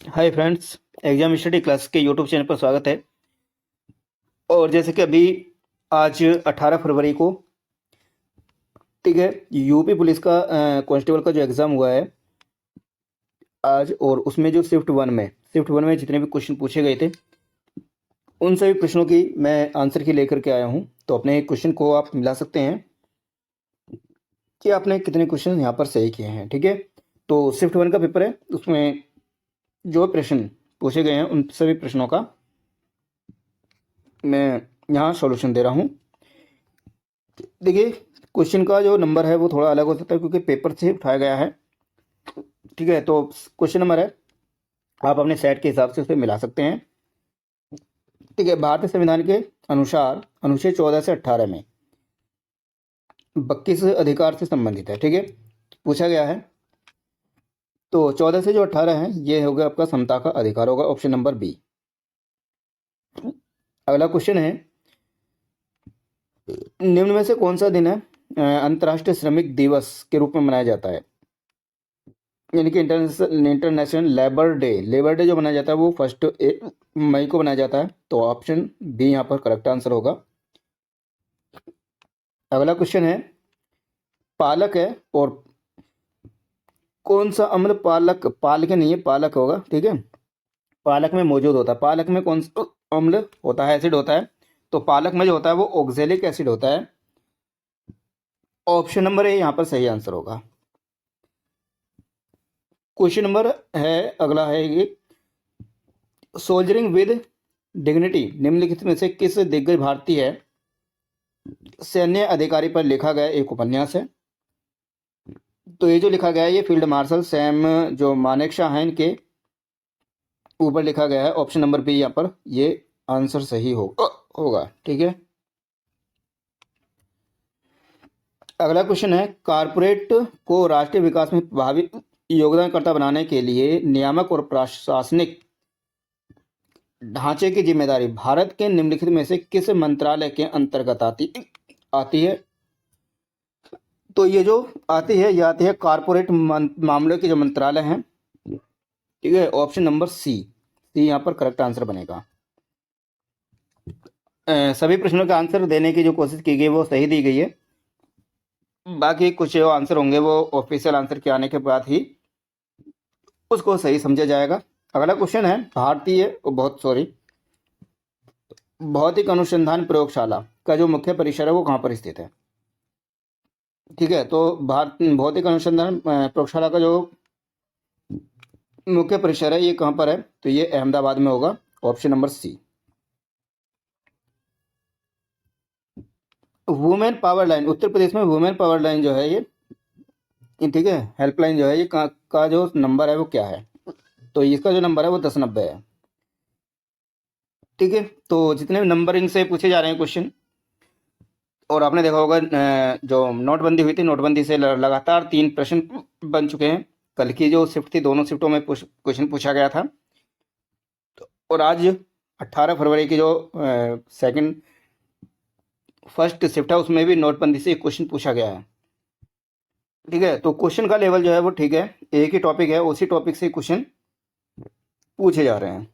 Hi friends, exam study class के YouTube channel पर स्वागत है। और जैसे कि अभी आज 18 फरवरी को, ठीक है, यूपी पुलिस का कांस्टेबल का जो एग्ज़ाम हुआ है आज, और उसमें जो शिफ्ट वन में जितने भी क्वेश्चन पूछे गए थे उन सभी प्रश्नों की मैं आंसर की लेकर के आया हूं। तो अपने क्वेश्चन को आप मिला सकते हैं कि आपने कितने क्वेश्चन यहाँ पर सही किए हैं। ठीक है, तो शिफ्ट वन का पेपर है, उसमें जो प्रश्न पूछे गए हैं उन सभी प्रश्नों का मैं यहाँ सॉल्यूशन दे रहा हूँ। देखिए, क्वेश्चन का जो नंबर है वो थोड़ा अलग हो सकता है क्योंकि पेपर से उठाया गया है। ठीक है, तो क्वेश्चन नंबर है, आप अपने सेट के हिसाब से उसे मिला सकते हैं। ठीक है, भारतीय संविधान के अनुसार अनुच्छेद 14 से 18 में 22 अधिकार से संबंधित है। ठीक है, पूछा गया है। तो 14 से जो 18 है ये होगा आपका समता का अधिकार, होगा ऑप्शन नंबर बी। अगला क्वेश्चन है, निम्न में से कौन सा दिन है अंतर्राष्ट्रीय श्रमिक दिवस के रूप में मनाया जाता है? यानी कि इंटरनेशनल लेबर डे जो मनाया जाता है वो 1 मई को मनाया जाता है। तो ऑप्शन बी यहाँ पर करेक्ट आंसर होगा। अगला क्वेश्चन है, पालक है और कौन सा अम्ल पालक नहीं है, पालक होगा। ठीक है, पालक में मौजूद होता है, पालक में कौन सा अम्ल होता है, एसिड होता है? तो पालक में जो होता है वो ऑक्जेलिक एसिड होता है। ऑप्शन नंबर ए यहाँ पर सही आंसर होगा। क्वेश्चन नंबर है, अगला है ये, सोल्जरिंग विद डिग्निटी निम्नलिखित में से किस दिग्गज भारतीय सैन्य अधिकारी पर लिखा गया एक उपन्यास है? तो ये जो लिखा गया है ये फील्ड मार्शल सैम जो मानेकशॉ हैं इनके ऊपर लिखा गया है। ऑप्शन नंबर बी यहाँ पर ये आंसर सही होगा। ठीक है, अगला क्वेश्चन है, कारपोरेट को राष्ट्रीय विकास में प्रभावी योगदानकर्ता बनाने के लिए नियामक और प्रशासनिक ढांचे की जिम्मेदारी भारत के निम्नलिखित में से किस मंत्रालय के अंतर्गत आती है? तो ये जो आती है ये आती है कारपोरेट मामलों के जो मंत्रालय हैं। ठीक है, ऑप्शन नंबर सी यहाँ पर करेक्ट आंसर बनेगा। सभी प्रश्नों का आंसर देने की जो कोशिश की गई वो सही दी गई है। बाकी कुछ जो आंसर होंगे वो ऑफिशियल आंसर के आने के बाद ही उसको सही समझा जाएगा। अगला क्वेश्चन है, भौतिक अनुसंधान प्रयोगशाला का जो मुख्य परिसर है वो कहाँ पर स्थित है? ठीक है, तो भारत भौतिक अनुसंधान प्रयोगशाला का जो मुख्य परिसर है ये कहाँ पर है? तो ये अहमदाबाद में होगा। Option number c. Women power line, Uttar Pradesh में वुमेन पावर लाइन जो है ये, ठीक है, हेल्पलाइन जो है ये का जो नंबर है वो क्या है? तो इसका जो नंबर है वो 1090 है। ठीक है, तो जितने भी नंबरिंग से पूछे जा रहे हैं क्वेश्चन, और आपने देखा होगा जो नोटबंदी हुई थी, नोटबंदी से लगातार 3 प्रश्न बन चुके हैं। कल की जो शिफ्ट थी दोनों शिफ्टों में क्वेश्चन पूछा गया था, और आज 18 फरवरी की जो सेकंड फर्स्ट शिफ्ट है उसमें भी नोटबंदी से एक क्वेश्चन पूछा गया है। ठीक है, तो क्वेश्चन का लेवल जो है वो ठीक है, एक ही टॉपिक है, उसी टॉपिक से क्वेश्चन पूछे जा रहे हैं।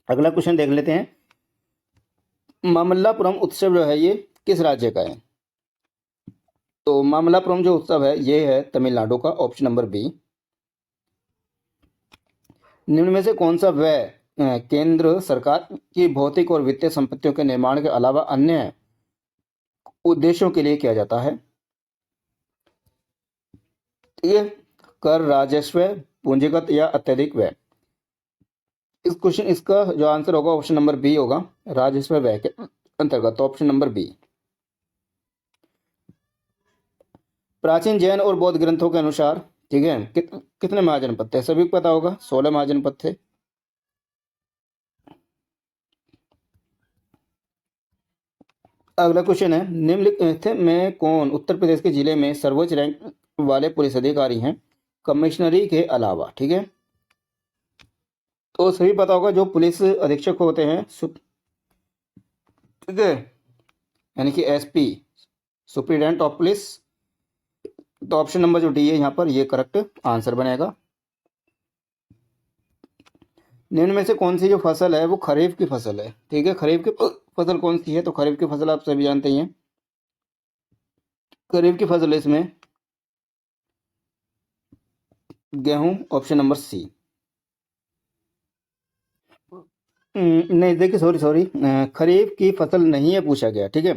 अगला क्वेश्चन देख लेते हैं, मामल्लापुरम उत्सव जो है ये किस राज्य का है? तो मामल्लापुरम जो उत्सव है ये है तमिलनाडु का। Option number B. निम्न में से कौन सा व्यय केंद्र सरकार की भौतिक और वित्तीय संपत्तियों के निर्माण के अलावा अन्य उद्देश्यों के लिए किया जाता है? ठीक है, कर, राजस्व, पूंजीगत या अत्यधिक व्यय। इस क्वेश्चन इसका जो आंसर होगा ऑप्शन नंबर बी होगा, राजस्व व्यय के अंतर्गत। Option number B. प्राचीन जैन और बौद्ध ग्रंथों के अनुसार, ठीक है, कितने महाजनपद थे? सभी को पता होगा, 16 महाजनपद थे। अगला क्वेश्चन है, निम्नलिखित में कौन उत्तर प्रदेश के जिले में सर्वोच्च रैंक वाले पुलिस अधिकारी हैं कमिश्नरी के अलावा? ठीक है, तो सभी पता होगा जो पुलिस अधीक्षक होते हैं, ठीक है, यानी कि एसपी, सुप्रीडेंट ऑफ पुलिस। तो ऑप्शन नंबर जो डी है यहाँ पर ये करेक्ट आंसर बनेगा। निम्न में से कौन सी जो फसल है वो खरीफ की फसल है। ठीक है, खरीफ की फसल कौन सी है, तो खरीफ की फसल आप सभी जानते ही हैं। खरीफ की फसल है इसमें गेहूं, ऑप्शन नंबर सी। नहीं देखिए, सॉरी सॉरी, खरीफ की फसल नहीं है पूछा गया। ठीक है,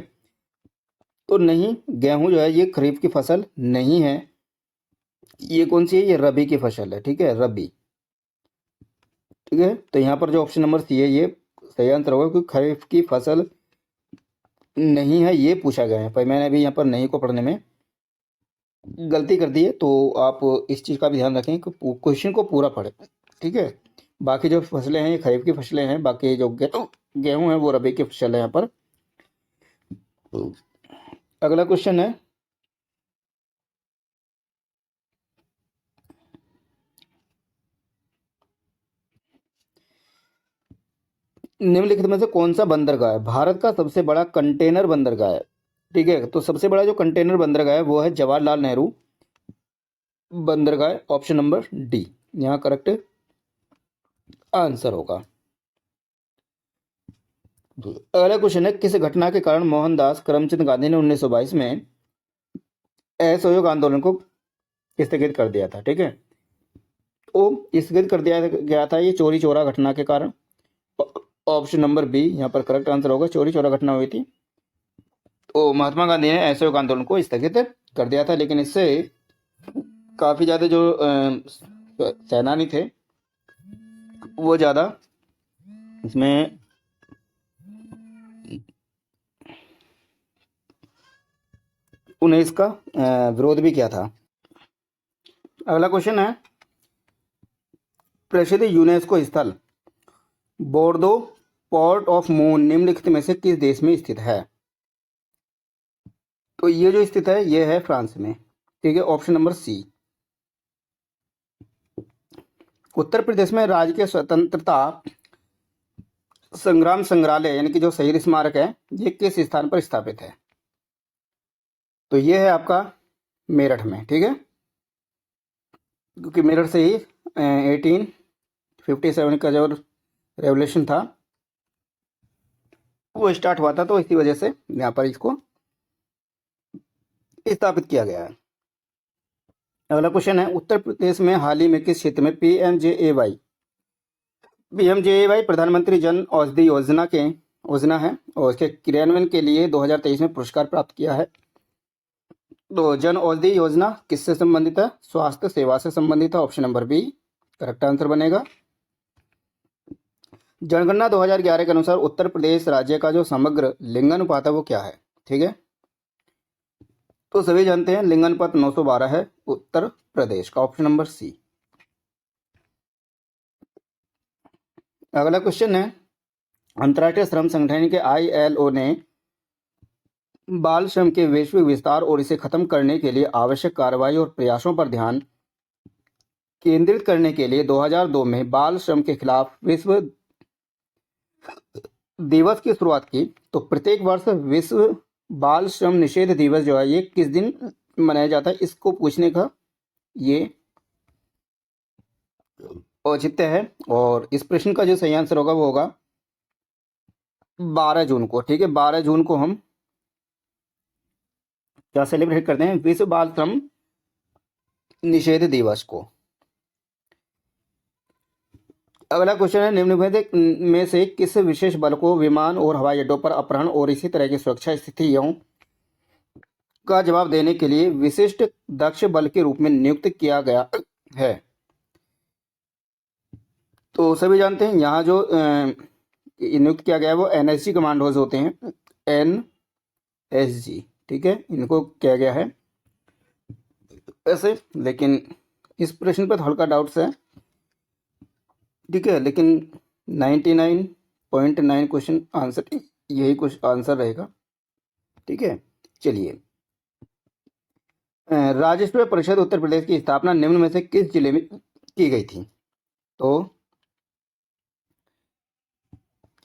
तो नहीं, गेहूं जो है ये खरीफ की फसल नहीं है। ये कौन सी है, ये रबी की फसल है। ठीक है, रबी। ठीक है, तो यहाँ पर जो ऑप्शन नंबर सी है ये सही आंसर होगा, क्योंकि खरीफ की फसल नहीं है ये पूछा गया है। पर मैंने अभी यहाँ पर नहीं को पढ़ने में गलती कर दी है, तो आप इस चीज़ का भी ध्यान रखें कि क्वेश्चन को पूरा पढ़ें। ठीक है, बाकी जो फसलें हैं ये खरीफ की फसलें हैं, बाकी जो गेहूं है वो रबी की फसल है यहाँ पर। अगला क्वेश्चन है, निम्नलिखित में से कौन सा बंदरगाह है भारत का सबसे बड़ा कंटेनर बंदरगाह है। ठीक है, तो सबसे बड़ा जो कंटेनर बंदरगाह है वो है जवाहरलाल नेहरू बंदरगाह, ऑप्शन नंबर डी यहाँ करेक्ट आंसर होगा। अगला क्वेश्चन है, किस घटना के कारण मोहनदास करमचंद गांधी ने 1922 में असहयोग आंदोलन को स्थगित कर दिया था। ठीक है, तो स्थगित कर दिया गया था ये चोरी चोरा घटना के कारण। ऑप्शन नंबर बी यहाँ पर करेक्ट आंसर होगा, चोरी चोरा घटना हुई थी, तो महात्मा गांधी ने असहयोग आंदोलन को स्थगित कर दिया था। लेकिन इससे काफी ज्यादा जो सेनानी थे वो ज्यादा इसमें उन्हें इसका विरोध भी किया था। अगला क्वेश्चन है, प्रसिद्ध यूनेस्को स्थल बोर्दो पोर्ट ऑफ मून निम्नलिखित में से किस देश में स्थित है। तो ये जो स्थित है ये है फ्रांस में। ठीक है, ऑप्शन नंबर सी। उत्तर प्रदेश में राजकीय स्वतंत्रता संग्राम संग्रहालय यानी कि जो शहीद स्मारक है ये किस स्थान पर स्थापित है। तो ये है आपका मेरठ में। ठीक है, क्योंकि मेरठ से ही 1857 का जो रेवोल्यूशन था वो स्टार्ट हुआ था, तो इसी वजह से यहाँ पर इसको स्थापित किया गया है। अगला क्वेश्चन है, उत्तर प्रदेश में हाल ही में किस क्षेत्र में पीएमजेएवाई प्रधानमंत्री जन औषधि योजना है और इसके क्रियान्वयन के लिए 2023 में पुरस्कार प्राप्त किया है। तो जन औषधि योजना किससे संबंधित है, स्वास्थ्य सेवा से संबंधित है, option number B correct answer बनेगा। जनगणना 2011 के अनुसार उत्तर प्रदेश राज्य का जो समग्र लिंगानुपात है वो क्या है। ठीक है, तो सभी जानते हैं लिंगानुपात 912 है उत्तर प्रदेश का, ऑप्शन नंबर सी। अगला क्वेश्चन है, अंतर्राष्ट्रीय श्रम संगठन के ILO ने बाल श्रम के वैश्विक विस्तार और इसे खत्म करने के लिए आवश्यक कार्रवाई और प्रयासों पर ध्यान केंद्रित करने के लिए 2002 में बाल श्रम के खिलाफ विश्व दिवस की शुरुआत की। तो प्रत्येक वर्ष विश्व बाल श्रम निषेध दिवस जो है ये किस दिन मनाया जाता है, इसको पूछने का ये औचित्य है। और इस प्रश्न का जो सही आंसर होगा वो होगा 12 जून को। ठीक है, 12 जून को हम क्या सेलिब्रेट करते हैं, विश्व बाल श्रम निषेध दिवस को। अगला क्वेश्चन है, निम्नलिखित में से किस विशेष बल को विमान और हवाई अड्डों पर अपहरण और इसी तरह की सुरक्षा स्थितियों का जवाब देने के लिए विशिष्ट दक्ष बल के रूप में नियुक्त किया गया है। तो सभी जानते हैं यहाँ जो नियुक्त किया गया है वो NSG कमांडोज होते हैं, NSG। ठीक है, इनको किया गया है ऐसे, लेकिन इस प्रश्न पर हल्का डाउट्स है। ठीक है, लेकिन 99.9 क्वेश्चन आंसर यही कुछ आंसर रहेगा। ठीक है, चलिए, राजस्व परिषद उत्तर प्रदेश की स्थापना निम्न में से किस जिले में की गई थी। तो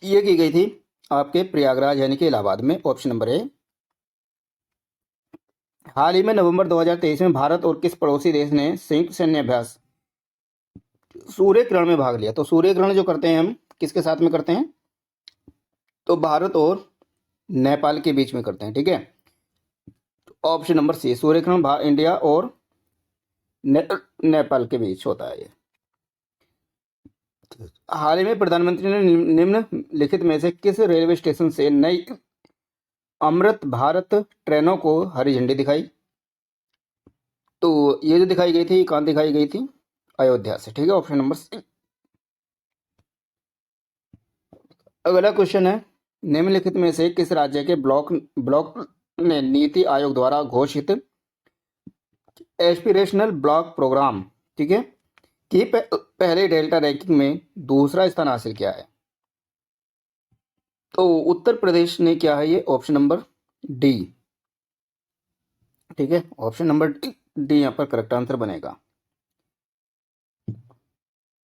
ये की गई थी आपके प्रयागराज यानी कि इलाहाबाद में, ऑप्शन नंबर ए। हाल ही में नवंबर 2023 में भारत और किस पड़ोसी देश ने संयुक्त सैन्य अभ्यास सूर्य ग्रहण में भाग लिया। तो सूर्य ग्रहण जो करते हैं हम किसके साथ में करते हैं, तो भारत और नेपाल के बीच में करते हैं, ठीक है। ऑप्शन नंबर सी, सूर्य ग्रहण इंडिया और नेपाल के बीच होता है ये। हाल ही में प्रधानमंत्री ने निम्नलिखित में से किस रेलवे स्टेशन से नई अमृत भारत ट्रेनों को हरी झंडी दिखाई। तो ये जो दिखाई गई थी कहाँ दिखाई गई थी, अयोध्या से, ठीक है। Option number C. अगला क्वेश्चन है, निम्नलिखित में से किस राज्य के ब्लॉक ने नीति आयोग द्वारा घोषित एस्पिरेशनल ब्लॉक प्रोग्राम, ठीक है, कि पहले डेल्टा रैंकिंग में दूसरा स्थान हासिल किया है। तो उत्तर प्रदेश ने क्या है ये, ऑप्शन नंबर डी, ठीक है। ऑप्शन नंबर डी यहाँ पर करेक्ट आंसर बनेगा।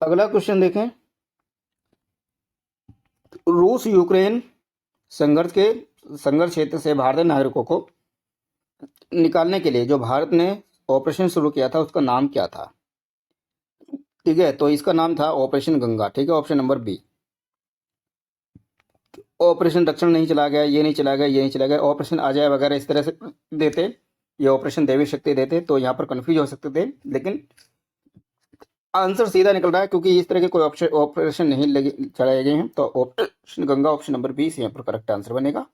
अगला क्वेश्चन देखें, रूस यूक्रेन संघर्ष क्षेत्र से भारतीय नागरिकों को निकालने के लिए जो भारत ने ऑपरेशन शुरू किया था उसका नाम क्या था, ठीक है। तो इसका नाम था ऑपरेशन गंगा, ठीक है। Option number B. ऑपरेशन दक्षिण नहीं चला गया, ये नहीं चला गया, ये नहीं चला गया, ऑपरेशन अजय वगैरह इस तरह से देते, ये ऑपरेशन देवी शक्ति देते तो यहाँ पर कंफ्यूज हो सकते थे, लेकिन आंसर सीधा निकल रहा है क्योंकि इस तरह के कोई ऑपरेशन नहीं चलाए गए हैं। तो option Ganga, option number B यहाँ पर करेक्ट आंसर बनेगा।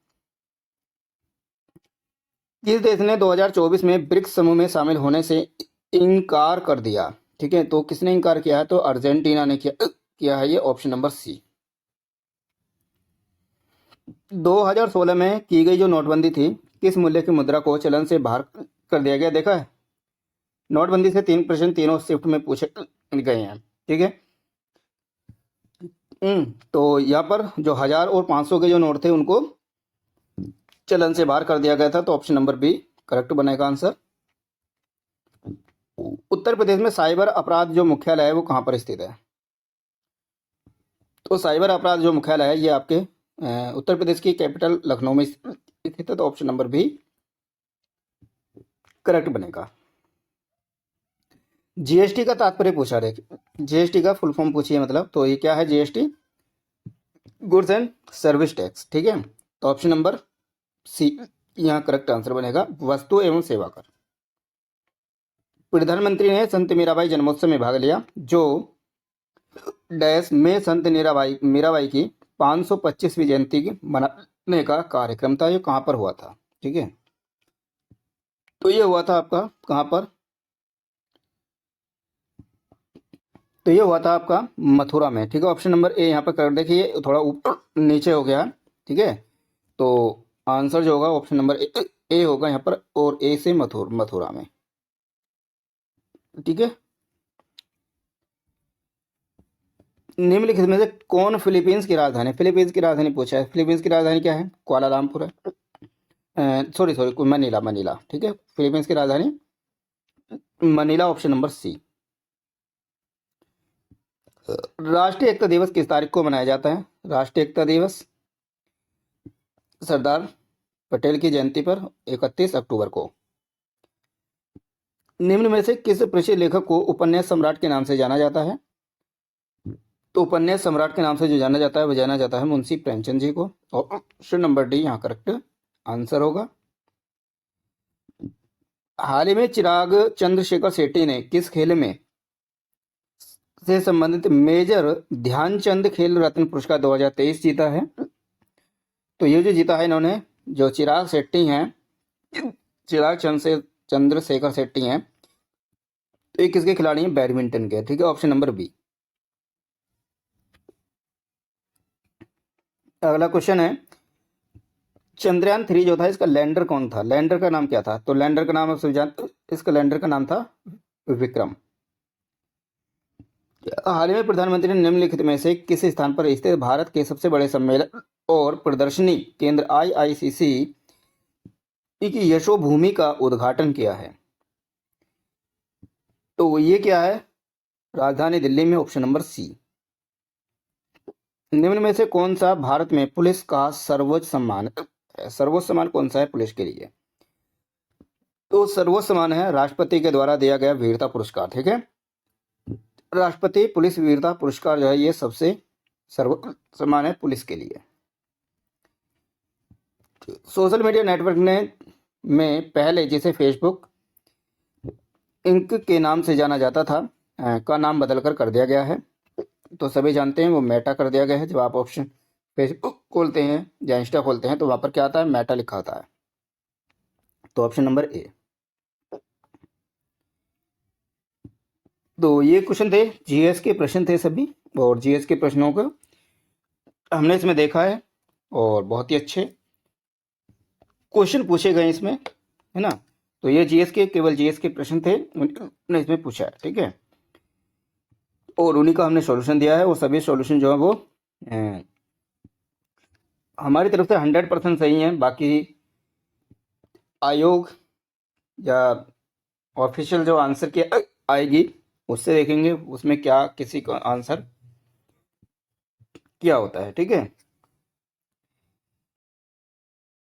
किस देश ने 2024 में ब्रिक्स समूह में शामिल होने से इनकार कर दिया, ठीक है। तो किसने इनकार किया है, तो अर्जेंटीना ने किया है ये, ऑप्शन नंबर सी। 2016 में की गई जो नोटबंदी थी, किस मूल्य की मुद्रा को चलन से बाहर कर दिया गया, देखा है। नोटबंदी से 3% तीनों शिफ्ट में पूछे गए हैं, ठीक है। तो यहाँ पर जो 1000 और 500 के जो नोट थे उनको चलन से बाहर कर दिया गया था। तो ऑप्शन नंबर बी करेक्ट बनेगा आंसर। उत्तर प्रदेश में साइबर अपराध जो मुख्यालय है वो कहाँ पर स्थित है, तो साइबर अपराध जो मुख्यालय है ये आपके उत्तर प्रदेश की कैपिटल लखनऊ में स्थित है। तो ऑप्शन नंबर बी करेक्ट बनेगा। जीएसटी का तात्पर्य पूछा रहे, जीएसटी का फुल फॉर्म पूछिए, मतलब तो ये क्या है, GST goods and service tax, ठीक है। तो ऑप्शन नंबर सी यहाँ करेक्ट आंसर बनेगा, वस्तु एवं सेवा कर। प्रधानमंत्री ने संत मीराबाई जन्मोत्सव में भाग लिया जो डैश में संत मीराबाई की 525वीं जयंती की मनाने का कार्यक्रम था, ये कहाँ पर हुआ था, ठीक है। तो ये हुआ था आपका कहाँ पर, तो ये हुआ था आपका मथुरा में, ठीक है। ऑप्शन नंबर ए यहाँ पर कर देखिए, थोड़ा ऊपर नीचे हो गया, ठीक है। तो आंसर जो होगा ऑप्शन नंबर ए होगा यहाँ पर, और ए से मथुरा में, ठीक है। निम्नलिखित में से कौन फिलीपींस की राजधानी, फिलीपींस की राजधानी पूछा है, फिलीपींस की राजधानी क्या है, कुआलालंपुर है, सॉरी मनीला, ठीक है। फिलीपींस की राजधानी मनीला, ऑप्शन नंबर सी। राष्ट्रीय एकता दिवस किस तारीख को मनाया जाता है, राष्ट्रीय एकता दिवस सरदार पटेल की जयंती पर 31 अक्टूबर को। निम्न में से किस प्रसिद्ध लेखक को उपन्यास सम्राट के नाम से जाना जाता है, तो उपन्यास सम्राट के नाम से जो जाना जाता है वो जाना जाता है मुंशी प्रेमचंद जी को। ऑप्शन नंबर डी यहाँ करेक्ट आंसर होगा। हाल ही में चिराग चंद्रशेखर शेट्टी ने किस खेल में से संबंधित मेजर ध्यानचंद खेल रत्न पुरस्कार 2023 जीता है। तो ये जो जीता है इन्होंने, जो चिराग शेट्टी हैं, चिराग चंद्रशेखर शेट्टी हैं, तो ये किसके खिलाड़ी हैं, बैडमिंटन के, ठीक है। Option number B. अगला क्वेश्चन है, चंद्रयान 3 जो था इसका लैंडर कौन था, लैंडर का नाम क्या था, तो लैंडर का नाम आप समझ, इसका लैंडर का नाम था विक्रम। हाल ही में प्रधानमंत्री ने निम्नलिखित में से किस स्थान पर स्थित भारत के सबसे बड़े सम्मेलन और प्रदर्शनी केंद्र IICC की यशोभूमि का उद्घाटन किया है, तो ये क्या है, राजधानी दिल्ली में, ऑप्शन नंबर सी। निम्न में से कौन सा भारत में पुलिस का सर्वोच्च सम्मान है, सर्वोच्च सम्मान कौन सा है पुलिस के लिए, तो सर्वोच्च सम्मान है राष्ट्रपति के द्वारा दिया गया वीरता पुरस्कार, ठीक है। राष्ट्रपति पुलिस वीरता पुरस्कार जो है ये सबसे सर्वसम्मान है पुलिस के लिए। सोशल मीडिया नेटवर्क ने में पहले जिसे फेसबुक इंक के नाम से जाना जाता था का नाम बदलकर कर दिया गया है। तो सभी जानते हैं वो मेटा कर दिया गया है। जब आप ऑप्शन फेसबुक खोलते हैं या इंस्टा खोलते हैं तो वहाँ पर क्या आता है, मेटा लिखा होता है। तो ऑप्शन नंबर ए। तो ये क्वेश्चन थे, जीएस के प्रश्न थे सभी, और जीएस के प्रश्नों को हमने इसमें देखा है और बहुत ही अच्छे क्वेश्चन पूछे गए इसमें, है ना। तो ये जीएस के, केवल जीएस के प्रश्न थे, उन्होंने इसमें पूछा है, ठीक है। और उन्हीं का हमने सॉल्यूशन दिया है। वो सभी सॉल्यूशन जो है वो हमारी तरफ से 100% सही है। बाकी आयोग या ऑफिशियल जो आंसर की आएगी उससे देखेंगे उसमें क्या किसी का आंसर क्या होता है, ठीक है।